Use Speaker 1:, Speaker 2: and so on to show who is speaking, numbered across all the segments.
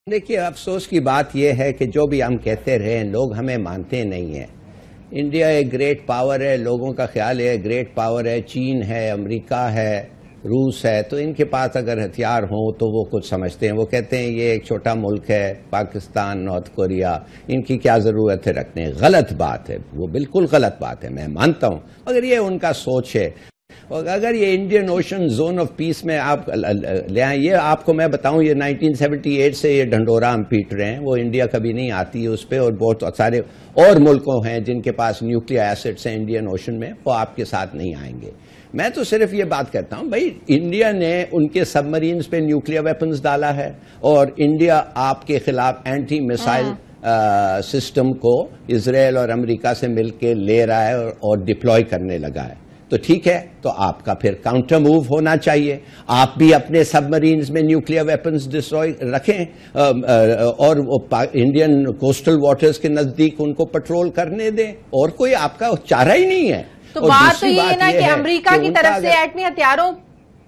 Speaker 1: دیکھیے افسوس کی بات یہ ہے کہ جو بھی ہم کہتے رہے لوگ ہمیں مانتے نہیں ہیں۔ انڈیا ایک گریٹ پاور ہے، لوگوں کا خیال ہے گریٹ پاور ہے، چین ہے، امریکہ ہے، روس ہے، تو ان کے پاس اگر ہتھیار ہوں تو وہ کچھ سمجھتے ہیں، وہ کہتے ہیں یہ ایک چھوٹا ملک ہے پاکستان، نارتھ کوریا، ان کی کیا ضرورت ہے رکھنے۔ غلط بات ہے، وہ بالکل غلط بات ہے، میں مانتا ہوں، مگر یہ ان کا سوچ ہے۔ اور اگر یہ Indian ocean zone of peace میں آپ لے آئیں، یہ آپ کو میں بتاؤں یہ 1978 سے یہ ڈھنڈورا ہم پیٹ رہے ہیں، وہ انڈیا کبھی نہیں آتی اس پہ، اور بہت سارے اور ملکوں ہیں جن کے پاس نیوکلیئر ایسٹس ہیں انڈین اوشن میں، وہ آپ کے ساتھ نہیں آئیں گے۔ میں تو صرف یہ بات کرتا ہوں بھائی انڈیا نے ان کے سب مرینز پہ نیوکلیئر ویپنز ڈالا ہے، اور انڈیا آپ کے خلاف اینٹی میسائل سسٹم کو اسرائیل اور امریکہ سے مل کے لے رہا ہے اور ڈپلوائے کرنے لگا ہے۔ تو ٹھیک ہے، تو آپ کا پھر کاؤنٹر موو ہونا چاہیے، آپ بھی اپنے سب مرینز میں نیوکلیئر ویپنز ڈسٹروائے رکھیں، اور انڈین کوسٹل واٹرز کے نزدیک ان کو پٹرول کرنے دیں، اور کوئی آپ کا چارہ ہی نہیں ہے۔
Speaker 2: تو بات تو یہ ہے نا کہ امریکہ کی طرف سے ایٹمی ہتھیاروں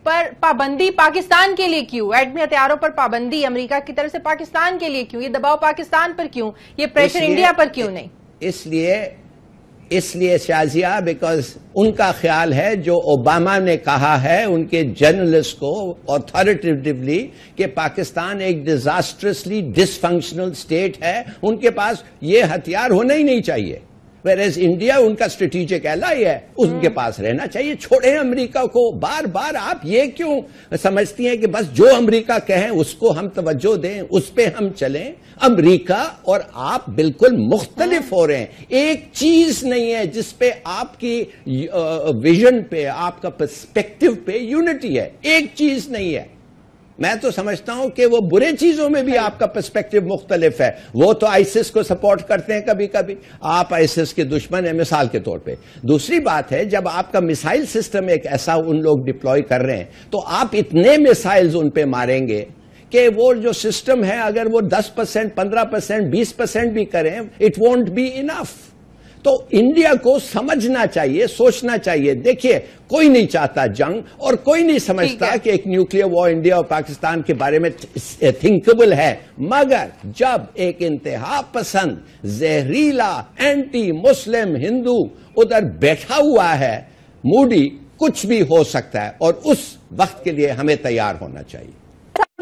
Speaker 2: پر پابندی پاکستان کے لیے کیوں؟ ایٹمی ہتھیاروں پر پابندی امریکہ کی طرف سے پاکستان کے لیے کیوں؟ یہ دباؤ پاکستان پر کیوں؟ یہ پریشر انڈیا پر کیوں نہیں؟
Speaker 1: اس لیے شازیہ بیکاز ان کا خیال ہے جو اوباما نے کہا ہے ان کے جرنلسٹ کو اتھارٹیٹیولی کہ پاکستان ایک ڈیزاسٹرسلی ڈس فنکشنل سٹیٹ ہے، ان کے پاس یہ ہتھیار ہونا ہی نہیں چاہیے، ویئرز انڈیا ان کا اسٹریٹجک ایلائی ہے، ان کے پاس رہنا چاہیے۔ چھوڑیں امریکہ کو، بار بار آپ یہ کیوں سمجھتی ہیں کہ بس جو امریکہ کہیں اس کو ہم توجہ دیں، اس پہ ہم چلیں؟ امریکہ اور آپ بالکل مختلف ہو رہے ہیں، ایک چیز نہیں ہے جس پہ آپ کی ویژن پہ، آپ کا پرسپیکٹو پہ یونٹی ہے، ایک چیز نہیں ہے۔ میں تو سمجھتا ہوں کہ وہ برے چیزوں میں بھی آپ کا پرسپیکٹو مختلف ہے۔ وہ تو آئیسس کو سپورٹ کرتے ہیں کبھی کبھی، آپ آئیسس کے دشمن ہیں مثال کے طور پہ۔ دوسری بات ہے جب آپ کا میسائل سسٹم ایک ایسا ان لوگ ڈپلوائے کر رہے ہیں تو آپ اتنے میسائلز ان پہ ماریں گے کہ وہ جو سسٹم ہے اگر وہ 10%، 15%، 20% بھی کریں اٹ وونٹ بی انف۔ تو انڈیا کو سمجھنا چاہیے، سوچنا چاہیے۔ دیکھیے کوئی نہیں چاہتا جنگ، اور کوئی نہیں سمجھتا کہ ایک نیوکلیئر وار انڈیا اور پاکستان کے بارے میں تھنکبل ہے، مگر جب ایک انتہا پسند زہریلا اینٹی مسلم ہندو ادھر بیٹھا ہوا ہے موڈی، کچھ بھی ہو سکتا ہے، اور اس وقت کے لیے ہمیں تیار ہونا چاہیے۔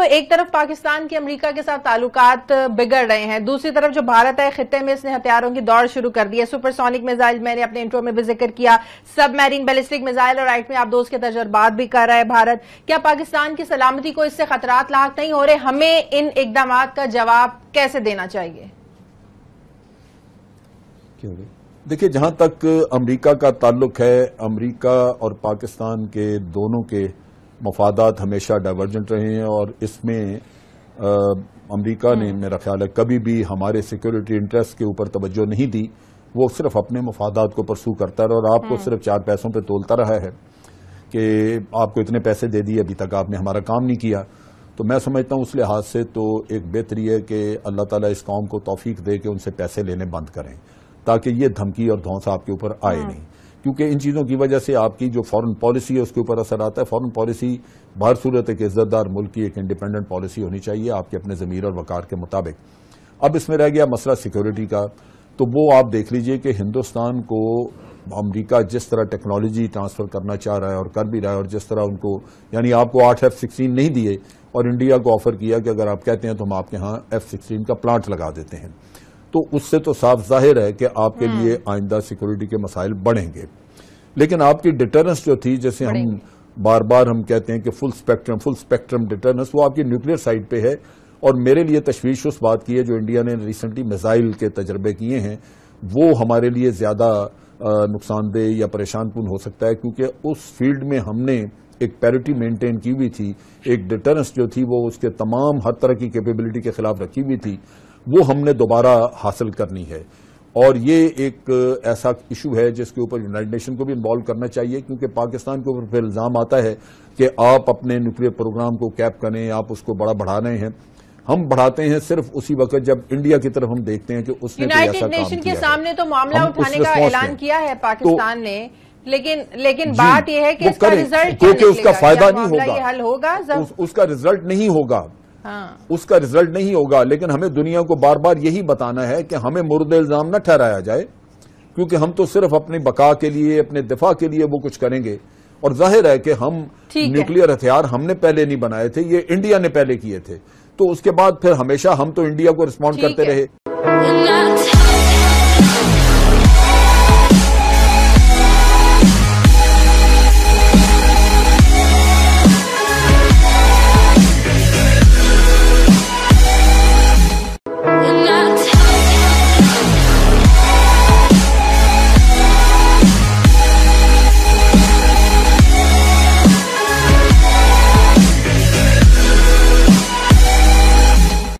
Speaker 2: ایک طرف پاکستان کے امریکہ کے ساتھ تعلقات بگڑ رہے ہیں، دوسری طرف جو بھارت ہے خطے میں اس نے ہتھیاروں کی دوڑ شروع کر دی ہے۔ سپر سونک میزائل میں نے اپنے انٹرو میں بھی ذکر کیا، سب میرین بیلسٹک میزائل اور ایٹمی آبدوز کے تجربات بھی کر رہا ہے بھارت۔ کیا پاکستان کی سلامتی کو اس سے خطرات لاحق نہیں ہو رہے؟ ہمیں ان اقدامات کا جواب کیسے دینا چاہیے؟
Speaker 3: دیکھیں جہاں تک امریکہ کا تعلق ہے، امریکہ اور پاکستان کے دونوں کے مفادات ہمیشہ ڈائیورجنٹ رہے ہیں، اور اس میں امریکہ نے میرا خیال ہے کبھی بھی ہمارے سیکورٹی انٹرسٹ کے اوپر توجہ نہیں دی، وہ صرف اپنے مفادات کو پرسو کرتا رہا، اور آپ کو صرف 4 پیسوں پہ تولتا رہا ہے کہ آپ کو اتنے پیسے دے دیے، ابھی تک آپ نے ہمارا کام نہیں کیا۔ تو میں سمجھتا ہوں اس لحاظ سے تو ایک بہتری ہے کہ اللہ تعالیٰ اس قوم کو توفیق دے کہ ان سے پیسے لینے بند کریں، تاکہ یہ دھمکی اور دھونس آپ کے اوپر آئے نہیں، کیونکہ ان چیزوں کی وجہ سے آپ کی جو فورن پالیسی ہے اس کے اوپر اثر آتا ہے۔ فورن پالیسی بہر صورت ایک عزت دار ملک کی ایک انڈیپینڈنٹ پالیسی ہونی چاہیے آپ کے اپنے ضمیر اور وقار کے مطابق۔ اب اس میں رہ گیا مسئلہ سیکورٹی کا، تو وہ آپ دیکھ لیجئے کہ ہندوستان کو امریکہ جس طرح ٹیکنالوجی ٹرانسفر کرنا چاہ رہا ہے اور کر بھی رہا ہے، اور جس طرح ان کو یعنی آپ کو 8 F-16 نہیں دیے اور انڈیا کو آفر کیا کہ اگر آپ کہتے ہیں تو ہم آپ کے ہاں F-16 کا پلانٹ لگا دیتے ہیں، تو اس سے تو صاف ظاہر ہے کہ آپ کے لیے آئندہ سیکورٹی کے مسائل بڑھیں گے۔ لیکن آپ کی ڈیٹرنس جو تھی، جیسے ہم بار بار ہم کہتے ہیں کہ فل سپیکٹرم ڈیٹرنس، وہ آپ کی نیوکلیئر سائٹ پہ ہے، اور میرے لیے تشویش اس بات کی ہے جو انڈیا نے ریسنٹلی میزائل کے تجربے کیے ہیں، وہ ہمارے لیے زیادہ نقصان دہ یا پریشان کن ہو سکتا ہے، کیونکہ اس فیلڈ میں ہم نے ایک پیرٹی مینٹین کی ہوئی تھی، ایک ڈیٹرنس جو تھی وہ اس کے تمام ہر طرح کی کیپیبلٹی کے خلاف رکھی ہوئی تھی، وہ ہم نے دوبارہ حاصل کرنی ہے۔ اور یہ ایک ایسا ایشو ہے جس کے اوپر یونائٹڈ نیشن کو بھی انوالو کرنا چاہیے، کیونکہ پاکستان کے اوپر پھر الزام آتا ہے کہ آپ اپنے نیوکلیئر پروگرام کو کیپ کریں، آپ اس کو بڑھا رہے ہیں۔ ہم بڑھاتے ہیں صرف اسی وقت جب انڈیا کی طرف ہم دیکھتے ہیں کہ اس نے کوئی ایسا کام کیا ہے۔
Speaker 2: یونائٹڈ نیشن کے سامنے تو معاملہ اٹھانے کا اعلان کیا ہے پاکستان نے، لیکن بات یہ ہے کہ اس کا رزلٹ
Speaker 3: کیونکہ اس کا فائدہ نہیں ہوگا، اس کا رزلٹ نہیں ہوگا۔ اس کا رزلٹ نہیں ہوگا. لیکن ہمیں دنیا کو بار بار یہی بتانا ہے کہ ہمیں مورد الزام نہ ٹھہرایا جائے، کیونکہ ہم تو صرف اپنی بقا کے لیے، اپنے دفاع کے لیے وہ کچھ کریں گے. اور ظاہر ہے کہ ہم نیوکلیئر ہتھیار ہم نے پہلے نہیں بنائے تھے، یہ انڈیا نے پہلے کیے تھے. تو اس کے بعد پھر ہمیشہ ہم تو انڈیا کو رسپونڈ کرتے رہے.